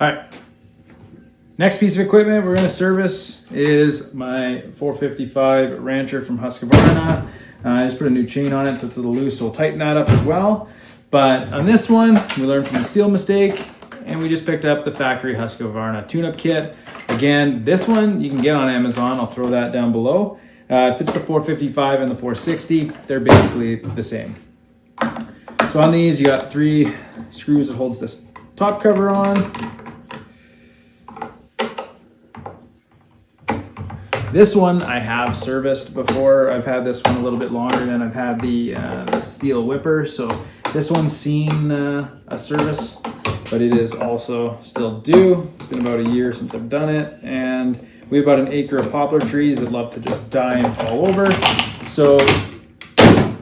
All right. Next piece of equipment we're going to service is my 455 Rancher from Husqvarna. I just put a new chain on it so it's a little loose, so we'll tighten that up as well. But on this one, we learned from the steel mistake, and we just picked up the factory Husqvarna tune-up kit. Again, this one you can get on Amazon. I'll throw that down below. If it's the 455 and the 460, they're basically the same. So on these, you got 3 screws that holds this top cover on. This one I have serviced before. I've had this one a little bit longer than I've had the steel whipper. So this one's seen a service, but it is also still due. It's been about a year since I've done it. And we have about an acre of poplar trees that love to just die and fall over. So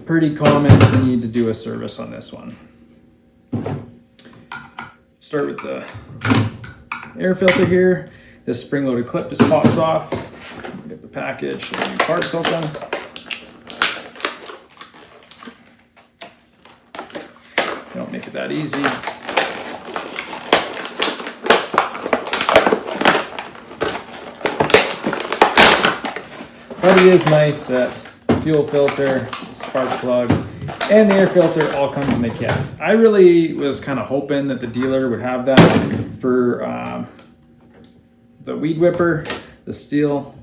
pretty common to need to do a service on this one. Start with the air filter here. This spring-loaded clip just pops off. Get the package, the parts open. Don't make it that easy. But it is nice that the fuel filter, spark plug, and the air filter all comes in the kit. I really was kind of hoping that the dealer would have that for the weed whipper, the steel,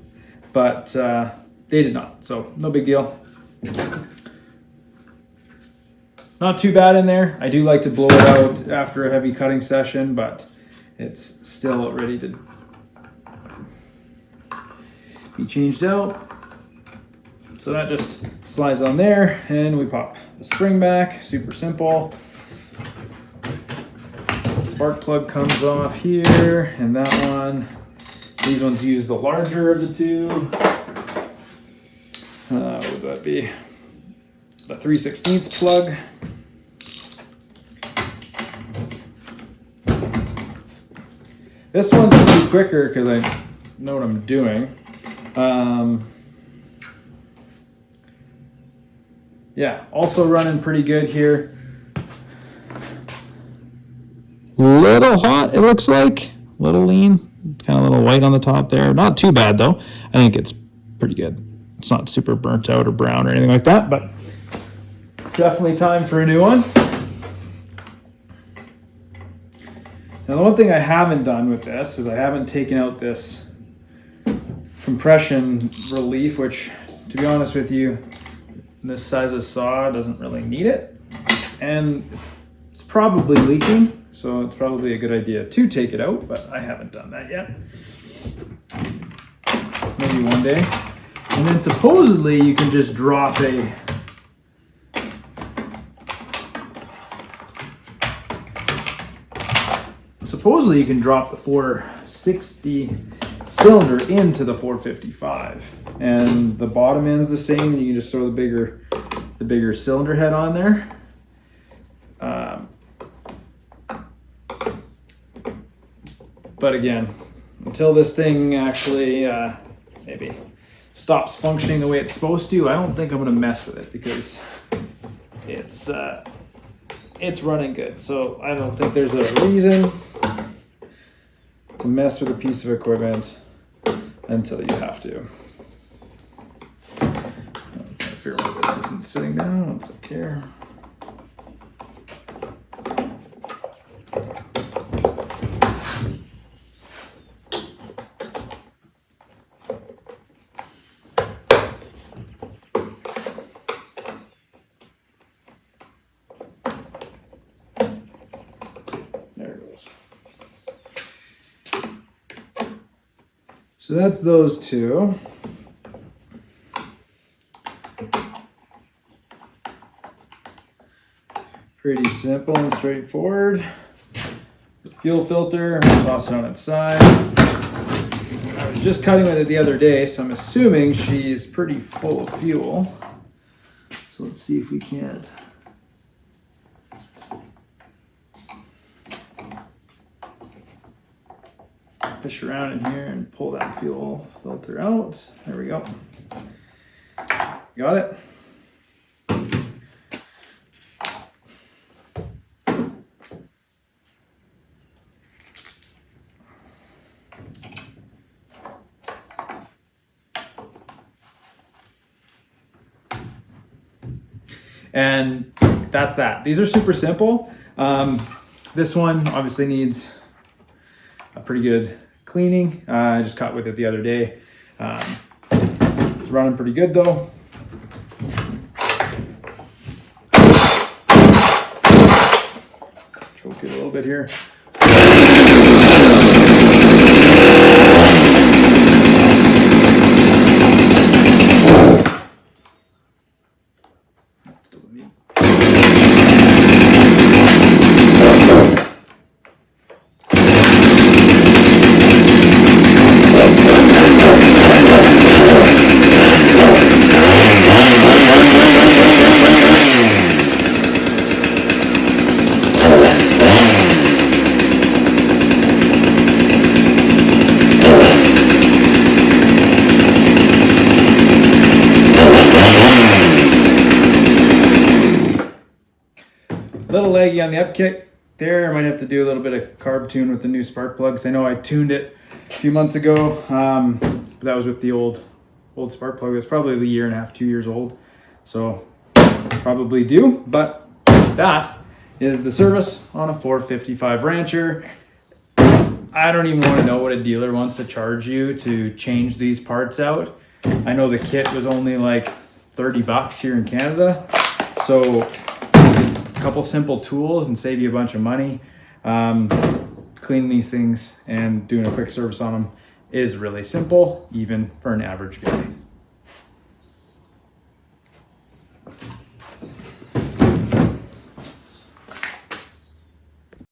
but they did not, so no big deal. Not too bad in there. I do like to blow it out after a heavy cutting session, but it's still ready to be changed out. So that just slides on there, and we pop the spring back. Super simple. The spark plug comes off here, and that one. These ones use the larger of the two. What would that be? The 3/16 plug. This one's gonna be quicker because I know what I'm doing. Yeah, also running pretty good here. Little hot, it looks like. Little lean. Kind of a little white on the top there. Not too bad though. I think it's pretty good. It's not super burnt out or brown or anything like that, but definitely time for a new one. Now the one thing I haven't done with this is I haven't taken out this compression relief, which to be honest with you, this size of saw doesn't really need it. And it's probably leaking. So it's probably a good idea to take it out, but I haven't done that yet. Maybe one day. And then supposedly you can just drop a the 460 cylinder into the 455. And the bottom end's the same, and you can just throw the bigger cylinder head on there. But again, until this thing actually maybe stops functioning the way it's supposed to, I don't think I'm going to mess with it because it's running good. So I don't think there's a reason to mess with a piece of equipment until you have to. I'm trying to figure out why this isn't sitting down. Let's look here. So that's those two. Pretty simple and straightforward. The fuel filter, toss it on its side. I was just cutting with it the other day, so I'm assuming she's pretty full of fuel. So let's see if we can't. Fish around in here and pull that fuel filter out. There we go. Got it. And that's that. These are super simple. This one obviously needs a pretty good cleaning. I just caught with it the other day. It's running pretty good though. Choke it a little bit here. A little laggy on the upkick there. I might have to do a little bit of carb tune with the new spark plugs. I know I tuned it a few months ago, but that was with the old spark plug. It's probably a year and a half, 2 years old. So probably due, but that is the service on a 455 Rancher. I don't even want to know what a dealer wants to charge you to change these parts out. I know the kit was only like 30 bucks here in Canada. So a couple simple tools and save you a bunch of money. Cleaning these things and doing a quick service on them is really simple, even for an average guy.